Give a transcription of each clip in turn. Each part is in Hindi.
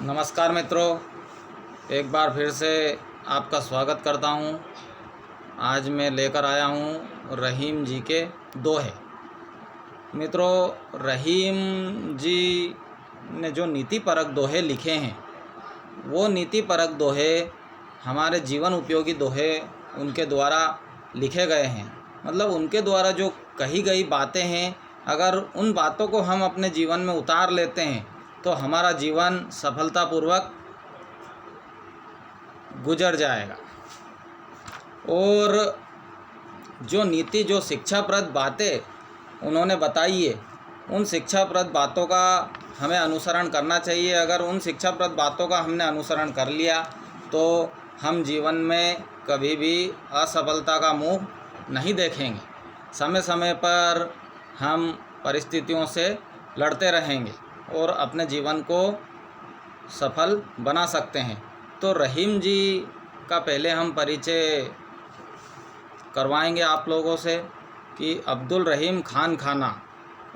नमस्कार मित्रों, एक बार फिर से आपका स्वागत करता हूं। आज मैं लेकर आया हूं रहीम जी के दोहे। मित्रों, रहीम जी ने जो नीतिपरक दोहे लिखे हैं, वो नीतिपरक दोहे हमारे जीवन उपयोगी दोहे उनके द्वारा लिखे गए हैं। मतलब उनके द्वारा जो कही गई बातें हैं, अगर उन बातों को हम अपने जीवन में उतार लेते हैं तो हमारा जीवन सफलतापूर्वक गुजर जाएगा। और जो शिक्षाप्रद बातें उन्होंने बताई है, उन शिक्षाप्रद बातों का हमें अनुसरण करना चाहिए। अगर उन शिक्षाप्रद बातों का हमने अनुसरण कर लिया तो हम जीवन में कभी भी असफलता का मुंह नहीं देखेंगे। समय समय पर हम परिस्थितियों से लड़ते रहेंगे और अपने जीवन को सफल बना सकते हैं। तो रहीम जी का पहले हम परिचय करवाएंगे आप लोगों से कि अब्दुल रहीम खान खाना,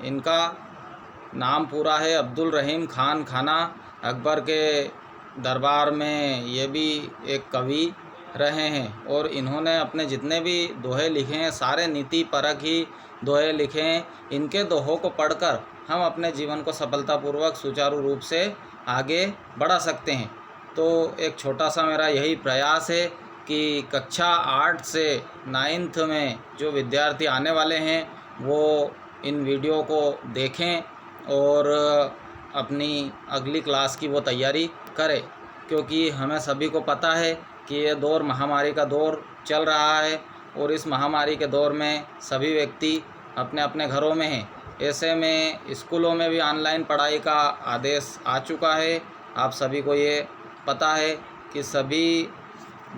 इनका नाम पूरा है अब्दुल रहीम खान खाना। अकबर के दरबार में ये भी एक कवि रहे हैं और इन्होंने अपने जितने भी दोहे लिखे हैं सारे नीति परक ही दोहे लिखे हैं। इनके दोहों को पढ़कर हम अपने जीवन को सफलतापूर्वक सुचारू रूप से आगे बढ़ा सकते हैं। तो एक छोटा सा मेरा यही प्रयास है कि कक्षा 8 से 9th में जो विद्यार्थी आने वाले हैं वो इन वीडियो को देखें और अपनी अगली क्लास की वो तैयारी करें, क्योंकि हमें सभी को पता है कि ये दौर महामारी का दौर चल रहा है और इस महामारी के दौर में सभी व्यक्ति अपने अपने घरों में हैं। ऐसे में स्कूलों में भी ऑनलाइन पढ़ाई का आदेश आ चुका है। आप सभी को ये पता है कि सभी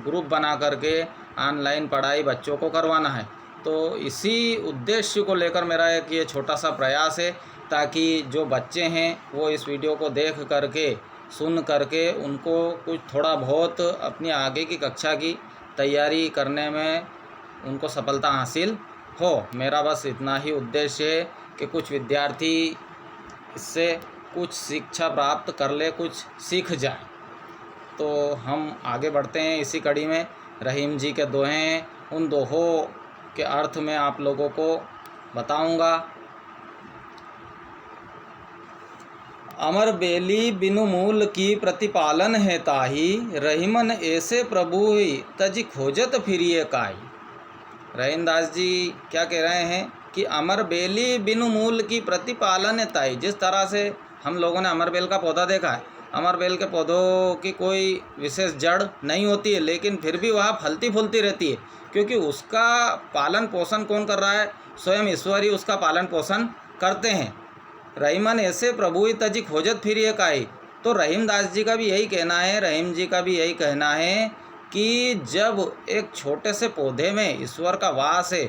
ग्रुप बना करके ऑनलाइन पढ़ाई बच्चों को करवाना है। तो इसी उद्देश्य को लेकर मेरा एक ये छोटा सा प्रयास है, ताकि जो बच्चे हैं वो इस वीडियो को देख करके सुन करके उनको कुछ थोड़ा बहुत अपनी आगे की कक्षा की तैयारी करने में उनको सफलता हासिल हो। मेरा बस इतना ही उद्देश्य है कि कुछ विद्यार्थी इससे कुछ शिक्षा प्राप्त कर ले, कुछ सीख जाए। तो हम आगे बढ़ते हैं इसी कड़ी में। रहीम जी के दोहे हैं, उन दोहों के अर्थ में आप लोगों को बताऊंगा। अमर बेली बिनु मूल की प्रतिपालन है ताही, रहीमन ऐसे प्रभु ही तजी खोजत फिरिए काई। रहीम दास जी क्या कह रहे हैं कि अमर बेली बिनु मूल की प्रतिपालन है ताई। जिस तरह से हम लोगों ने अमर बेल का पौधा देखा है, अमर बेल के पौधों की कोई विशेष जड़ नहीं होती है, लेकिन फिर भी वह फलती फूलती रहती है, क्योंकि उसका पालन पोषण कौन कर रहा है? स्वयं ईश्वर ही उसका पालन पोषण करते हैं। रहीमन ऐसे प्रभु ही तजी खोजत फिरिए काई। तो रहीम दास जी का भी यही कहना है, रहीम जी का भी यही कहना है कि जब एक छोटे से पौधे में ईश्वर का वास है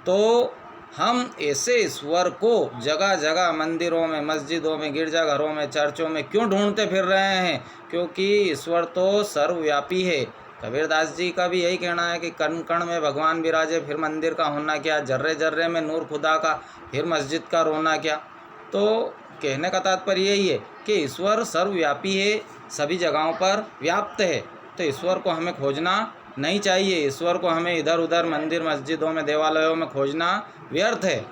तो हम ऐसे ईश्वर को जगह जगह मंदिरों में, मस्जिदों में, गिरजाघरों में, चर्चों में क्यों ढूंढते फिर रहे हैं? क्योंकि ईश्वर तो सर्वव्यापी है। कबीरदास जी का भी यही कहना है कि कण कण में भगवान विराजे, फिर मंदिर का होना क्या, जर्रे जर्रे में नूर खुदा का, फिर मस्जिद का रोना क्या। तो कहने का तात्पर्य यही है कि ईश्वर सर्वव्यापी है, सभी जगहों पर व्याप्त है। तो ईश्वर को हमें खोजना नहीं चाहिए। ईश्वर को हमें इधर उधर मंदिर मस्जिदों में, देवालयों में खोजना व्यर्थ है।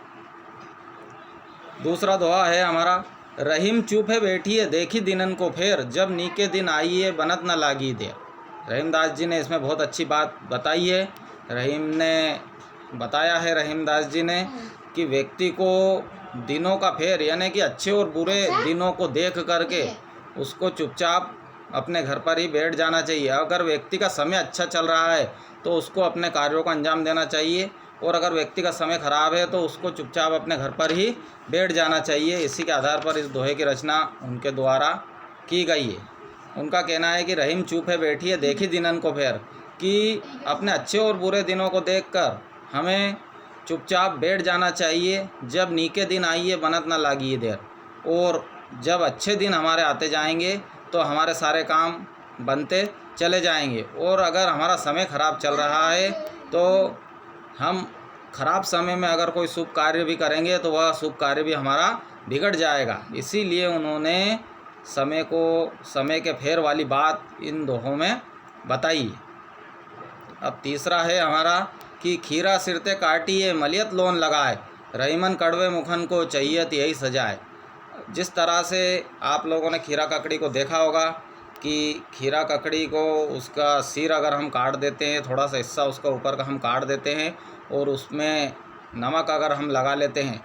दूसरा दोहा है हमारा, रहीम चुप है बैठी है देखी दिनन को फेर, जब नीके दिन आइए बनत न लागी देर। रहीम दास जी ने इसमें बहुत अच्छी बात बताई है। रहीम ने बताया है, रहीम दास जी ने, कि व्यक्ति को दिनों का फेर यानी कि अच्छे और बुरे दिनों को देख करके उसको चुपचाप अपने घर पर ही बैठ जाना चाहिए। अगर व्यक्ति का समय अच्छा चल रहा है तो उसको अपने कार्यों को अंजाम देना चाहिए, और अगर व्यक्ति का समय खराब है तो उसको चुपचाप अपने घर पर ही बैठ जाना चाहिए। इसी के आधार पर इस दोहे की रचना उनके द्वारा की गई है। उनका कहना है कि रहीम चुप है बैठी है देखी दिनन को फेर, कि अपने अच्छे और बुरे दिनों को देखकर हमें चुपचाप बैठ जाना चाहिए। जब नीके दिन आइए बनत न लागी देर, और जब अच्छे दिन हमारे आते जाएंगे तो हमारे सारे काम बनते चले जाएंगे। और अगर हमारा समय खराब चल रहा है तो हम खराब समय में अगर कोई शुभ कार्य भी करेंगे तो वह शुभ कार्य भी हमारा बिगड़ जाएगा। इसीलिए उन्होंने समय के फेर वाली बात इन दोहों में बताई है। अब तीसरा है हमारा कि खीरा सिरते काटिए मलियत लोन लगाए, रहीमन कड़वे मुखन को चाहियत यही सजाए। जिस तरह से आप लोगों ने खीरा ककड़ी को देखा होगा कि खीरा ककड़ी को उसका सिर अगर हम काट देते हैं, थोड़ा सा हिस्सा उसका ऊपर का हम काट देते हैं और उसमें नमक अगर हम लगा लेते हैं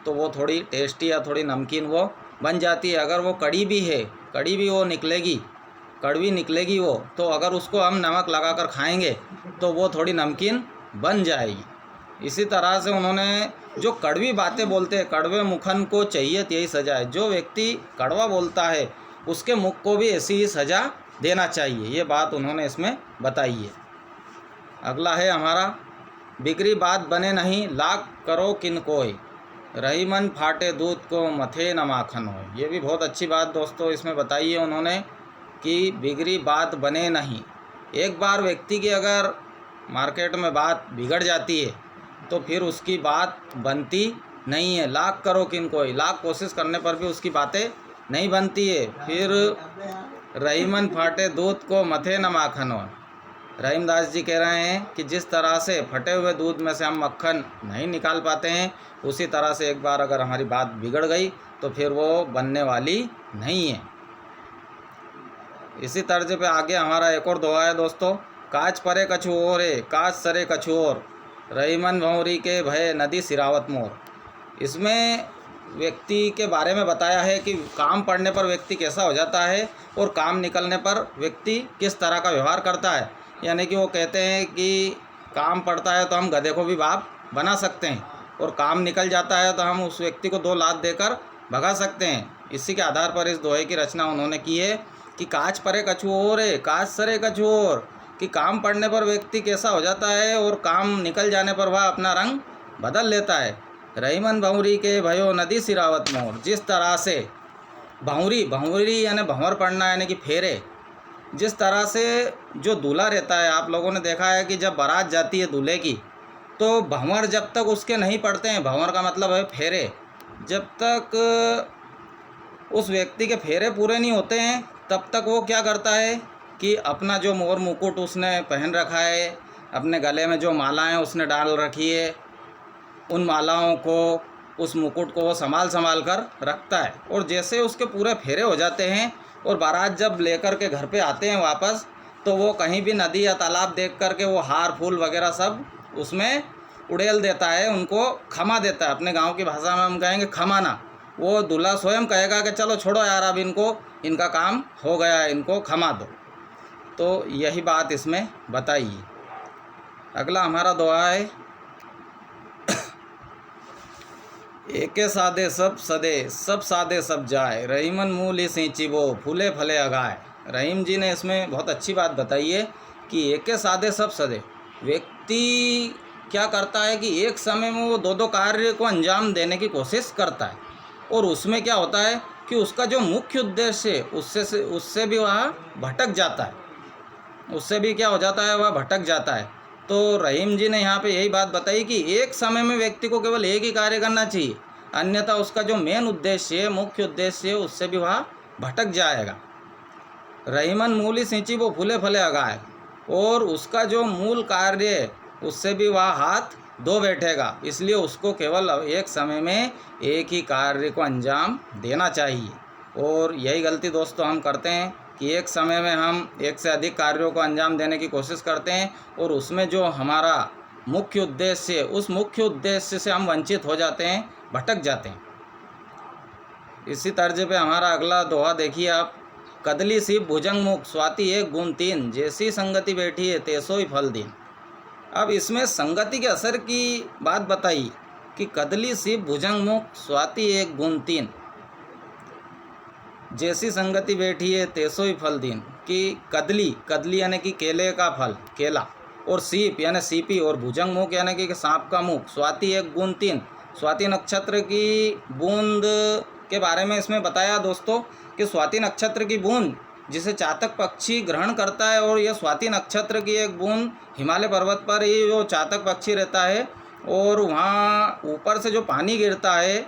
तो वो थोड़ी टेस्टी या थोड़ी नमकीन वो बन जाती है। अगर वो कड़ी भी है, कड़ी भी वो निकलेगी, कड़वी निकलेगी वो, तो अगर उसको हम नमक लगाकर खाएंगे तो वो थोड़ी नमकीन बन जाएगी। इसी तरह से उन्होंने जो कड़वी बातें बोलते हैं, कड़वे मुखन को चाहियत यही सजा है, जो व्यक्ति कड़वा बोलता है उसके मुख को भी ऐसी ही सज़ा देना चाहिए, ये बात उन्होंने इसमें बताई है। अगला है हमारा बिगड़ी बात बने नहीं लाख करो किन कोई, रहीमन फाटे दूध को मथे न माखन हो। ये भी बहुत अच्छी बात दोस्तों इसमें बताई है उन्होंने कि बिगड़ी बात बने नहीं। एक बार व्यक्ति की अगर मार्केट में बात बिगड़ जाती है तो फिर उसकी बात बनती नहीं है। लाख करो किन कोई, लाख कोशिश करने पर भी उसकी बातें नहीं बनती है। फिर रहीमन फाटे दूध को मथे न माखन हो। रहीमदास जी कह रहे हैं कि जिस तरह से फटे हुए दूध में से हम मक्खन नहीं निकाल पाते हैं, उसी तरह से एक बार अगर हमारी बात बिगड़ गई तो फिर वो बनने वाली नहीं है। इसी तर्ज पे आगे हमारा एक और दोहा है दोस्तों, काच परे कछु और है काच सरे कछु और, रहीमन भंवरी के भय नदी सिरावत मोर। इसमें व्यक्ति के बारे में बताया है कि काम पड़ने पर व्यक्ति कैसा हो जाता है और काम निकलने पर व्यक्ति किस तरह का व्यवहार करता है। यानी कि वो कहते हैं कि काम पड़ता है तो हम गधे को भी बाप बना सकते हैं और काम निकल जाता है तो हम उस व्यक्ति को 2 लात देकर भगा सकते हैं। इसी के आधार पर इस दोहे की रचना उन्होंने की है कि काच परे कछु और है काच सरे कछु और, कि काम पड़ने पर व्यक्ति कैसा हो जाता है और काम निकल जाने पर वह अपना रंग बदल लेता है। रहीमन भंवरी के भयो नदी सिरावत मोर। जिस तरह से भंवरी यानी भंवर पड़ना यानी कि फेरे, जिस तरह से जो दूल्हा रहता है, आप लोगों ने देखा है कि जब बारात जाती है दूल्हे की तो भंवर जब तक उसके नहीं पड़ते हैं, भंवर का मतलब है फेरे, जब तक उस व्यक्ति के फेरे पूरे नहीं होते हैं तब तक वो क्या करता है कि अपना जो मोर मुकुट उसने पहन रखा है, अपने गले में जो मालाएं उसने डाल रखी है, उन मालाओं को उस मुकुट को वो संभाल कर रखता है। और जैसे उसके पूरे फेरे हो जाते हैं और बारात जब लेकर के घर पे आते हैं वापस, तो वो कहीं भी नदी या तालाब देख कर के वो हार फूल वगैरह सब उसमें उड़ेल देता है, उनको खमा देता है। अपने गांव की भाषा में हम कहेंगे खमाना। वो दूल्हा स्वयं कहेगा कि चलो छोड़ो यार, अब इनका काम हो गया है, इनको खमा दो। तो यही बात इसमें बताई है। अगला हमारा दोहा है, एके सादे सब सदे सब सादे सब जाए, रहीमन मूली सिंची वो फूले फले अगाए। रहीम जी ने इसमें बहुत अच्छी बात बताई है कि एके सादे सब सदे, व्यक्ति क्या करता है कि एक समय में वो 2 कार्य को अंजाम देने की कोशिश करता है और उसमें क्या होता है कि उसका जो मुख्य उद्देश्य है उससे भी वह भटक जाता है, उससे भी क्या हो जाता है, वह भटक जाता है। तो रहीम जी ने यहाँ पे यही बात बताई कि एक समय में व्यक्ति को केवल एक ही कार्य करना चाहिए, अन्यथा उसका जो मेन उद्देश्य है, मुख्य उद्देश्य है, उससे भी वह भटक जाएगा। रहीमन मूली सिंची वो फूले फले अगाए, और उसका जो मूल कार्य है उससे भी वह हाथ धो बैठेगा। इसलिए उसको केवल एक समय में एक ही कार्य को अंजाम देना चाहिए। और यही गलती दोस्तों हम करते हैं कि एक समय में हम एक से अधिक कार्यों को अंजाम देने की कोशिश करते हैं और उसमें जो हमारा मुख्य उद्देश्य है, उस मुख्य उद्देश्य से हम वंचित हो जाते हैं, भटक जाते हैं। इसी तर्ज पे हमारा अगला दोहा देखिए आप, कदली सी भुजंग मुख स्वाति 1 गुण 3, जैसी संगति बैठी है तेसोई फल दिन। अब इसमें संगति के असर की बात बताई कि कदली सी भुजंग मुख स्वाति 1 गुण 3, जैसी संगति बैठी है तेसोई फल दिन। कि कदली यानी कि केले का फल, केला, और सीप यानी सीपी, और भुजंग मुख यानी कि सांप का मुख, स्वाति 1 गुण 3, स्वाति नक्षत्र की बूंद के बारे में इसमें बताया दोस्तों कि स्वाति नक्षत्र की बूंद जिसे चातक पक्षी ग्रहण करता है, और यह स्वाति नक्षत्र की एक बूंद हिमालय पर्वत पर ही जो चातक पक्षी रहता है, और वहाँ ऊपर से जो पानी गिरता है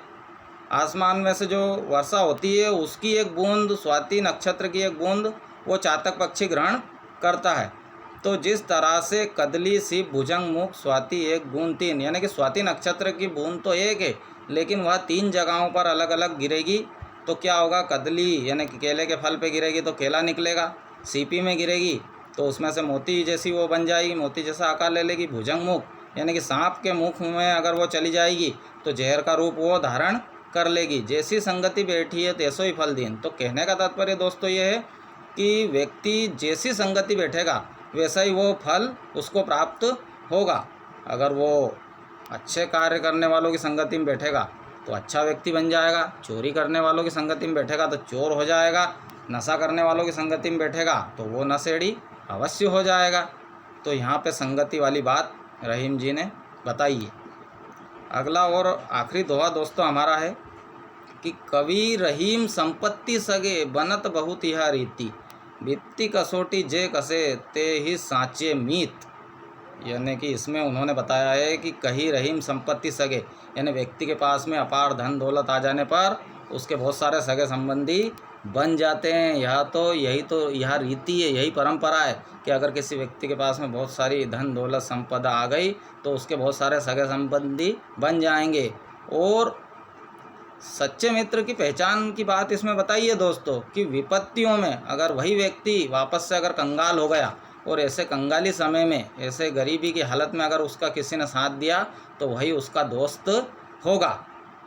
आसमान में से जो वर्षा होती है उसकी एक बूंद, स्वाति नक्षत्र की एक बूंद वो चातक पक्षी ग्रहण करता है। तो जिस तरह से कदली, सीप, भुजंग, मुख, स्वाति एक बूंद तीन, यानी कि स्वाति नक्षत्र की बूंद तो एक है लेकिन वह 3 जगहों पर अलग अलग गिरेगी। तो क्या होगा, कदली यानी कि केले के फल पे गिरेगी तो केला निकलेगा, सीपी में गिरेगी तो उसमें से मोती जैसी वो बन जाएगी, मोती जैसा आकार ले लेगी। भुजंग मुख यानी कि सांप के मुख में अगर वो चली जाएगी तो जहर का रूप वो धारण कर लेगी। जैसी संगति बैठी है तैसो ही फल दीन। तो कहने का तात्पर्य दोस्तों ये है कि व्यक्ति जैसी संगति बैठेगा वैसा ही वो फल उसको प्राप्त होगा। अगर वो अच्छे कार्य करने वालों की संगति में बैठेगा तो अच्छा व्यक्ति बन जाएगा, चोरी करने वालों की संगति में बैठेगा तो चोर हो जाएगा, नशा करने वालों की संगति में बैठेगा तो वो नशेड़ी अवश्य हो जाएगा। तो यहाँ पे संगति वाली बात रहीम जी ने बताई है। अगला और आखिरी दोहा दोस्तों हमारा है कि कवि रहीम संपत्ति सगे बनत बहुत यह रीति, वित्ती कसोटी जे कसे ते ही साँचे मीत। यानी कि इसमें उन्होंने बताया है कि कहीं रहीम संपत्ति सगे, यानी व्यक्ति के पास में अपार धन दौलत आ जाने पर उसके बहुत सारे सगे संबंधी बन जाते हैं। यह रीति है, यही परंपरा है कि अगर किसी व्यक्ति के पास में बहुत सारी धन दौलत संपदा आ गई तो उसके बहुत सारे सगे संबंधी बन जाएंगे। और सच्चे मित्र की पहचान की बात इसमें बताई है दोस्तों कि विपत्तियों में अगर वही व्यक्ति वापस से अगर कंगाल हो गया और ऐसे कंगाली समय में, ऐसे गरीबी की हालत में अगर उसका किसी ने साथ दिया तो वही उसका दोस्त होगा।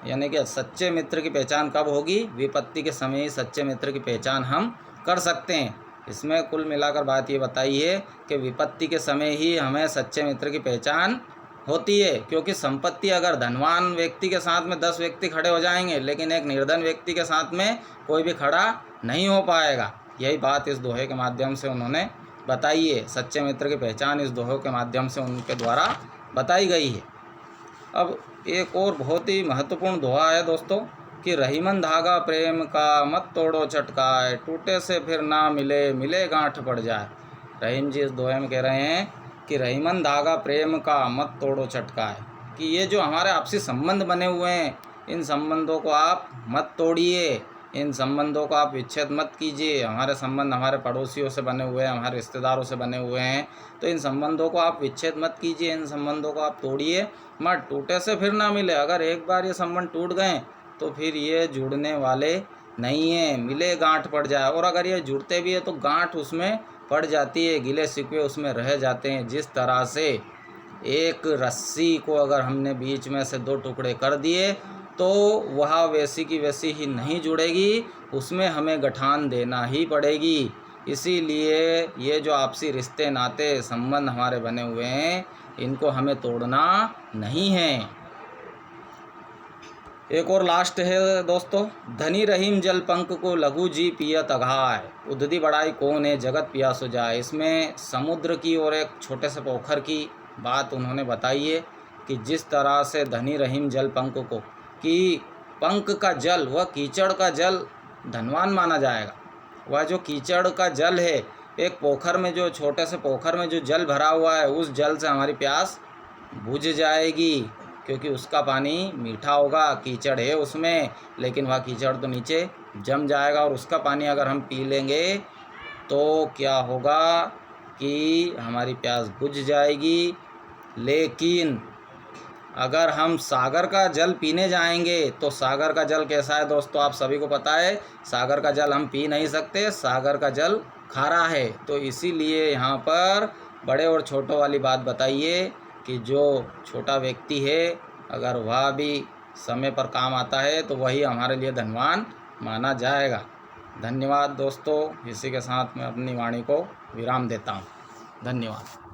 यानी कि सच्चे मित्र की पहचान कब होगी, विपत्ति के समय ही सच्चे मित्र की पहचान हम कर सकते हैं। इसमें कुल मिलाकर बात ये बताई है कि विपत्ति के समय ही हमें सच्चे मित्र की पहचान होती है, क्योंकि संपत्ति अगर धनवान व्यक्ति के साथ में 10 व्यक्ति खड़े हो जाएंगे लेकिन एक निर्धन व्यक्ति के साथ में कोई भी खड़ा नहीं हो पाएगा। यही बात इस दोहे के माध्यम से उन्होंने बताई है। सच्चे मित्र की पहचान इस दोहे के माध्यम से उनके द्वारा बताई गई है। अब एक और बहुत ही महत्वपूर्ण दोहा है दोस्तों कि रहीमन धागा प्रेम का मत तोड़ो चटकाए, टूटे से फिर ना मिले मिले गांठ पड़ जाए। रहीम जी इस दोहे में कह रहे हैं कि रहीमन धागा प्रेम का मत तोड़ो चटकाए, कि ये जो हमारे आपसी संबंध बने हुए हैं इन संबंधों को आप मत तोड़िए, इन संबंधों को आप विच्छेद मत कीजिए। हमारे संबंध हमारे पड़ोसियों से बने हुए हैं, हमारे रिश्तेदारों से बने हुए हैं, तो इन संबंधों को आप विच्छेद मत कीजिए, इन संबंधों को आप तोड़िए मत। टूटे से फिर ना मिले, अगर एक बार ये संबंध टूट गए तो फिर ये जुड़ने वाले नहीं हैं, मिले गांठ पड़ जाए। और अगर ये जुड़ते भी है तो गांठ उसमें पड़ जाती है, गिले शिकवे उसमें रह जाते हैं। जिस तरह से एक रस्सी को अगर हमने बीच में से 2 टुकड़े कर दिए तो वह वैसी की वैसी ही नहीं जुड़ेगी, उसमें हमें गठान देना ही पड़ेगी। इसीलिए ये जो आपसी रिश्ते नाते संबंध हमारे बने हुए हैं इनको हमें तोड़ना नहीं है। एक और लास्ट है दोस्तों, धनी रहीम जल पंक को लघु जी पियत अघाय, उद्धि बढ़ाई कौन है जगत पियास हो जाए। इसमें समुद्र की और एक छोटे से पोखर की बात उन्होंने बताई है कि जिस तरह से धनी रहीम जल पंक को, कि पंक का जल, वह कीचड़ का जल धनवान माना जाएगा। वह जो कीचड़ का जल है, एक पोखर में, जो छोटे से पोखर में जो जल भरा हुआ है उस जल से हमारी प्यास बुझ जाएगी, क्योंकि उसका पानी मीठा होगा। कीचड़ है उसमें लेकिन वह कीचड़ तो नीचे जम जाएगा और उसका पानी अगर हम पी लेंगे तो क्या होगा कि हमारी प्यास बुझ जाएगी। लेकिन अगर हम सागर का जल पीने जाएंगे तो सागर का जल कैसा है दोस्तों, आप सभी को पता है। सागर का जल हम पी नहीं सकते, सागर का जल खारा है। तो इसीलिए यहाँ पर बड़े और छोटों वाली बात बताइए कि जो छोटा व्यक्ति है अगर वह भी समय पर काम आता है तो वही हमारे लिए धनवान माना जाएगा। धन्यवाद दोस्तों। इसी के साथ मैं अपनी वाणी को विराम देता हूँ। धन्यवाद।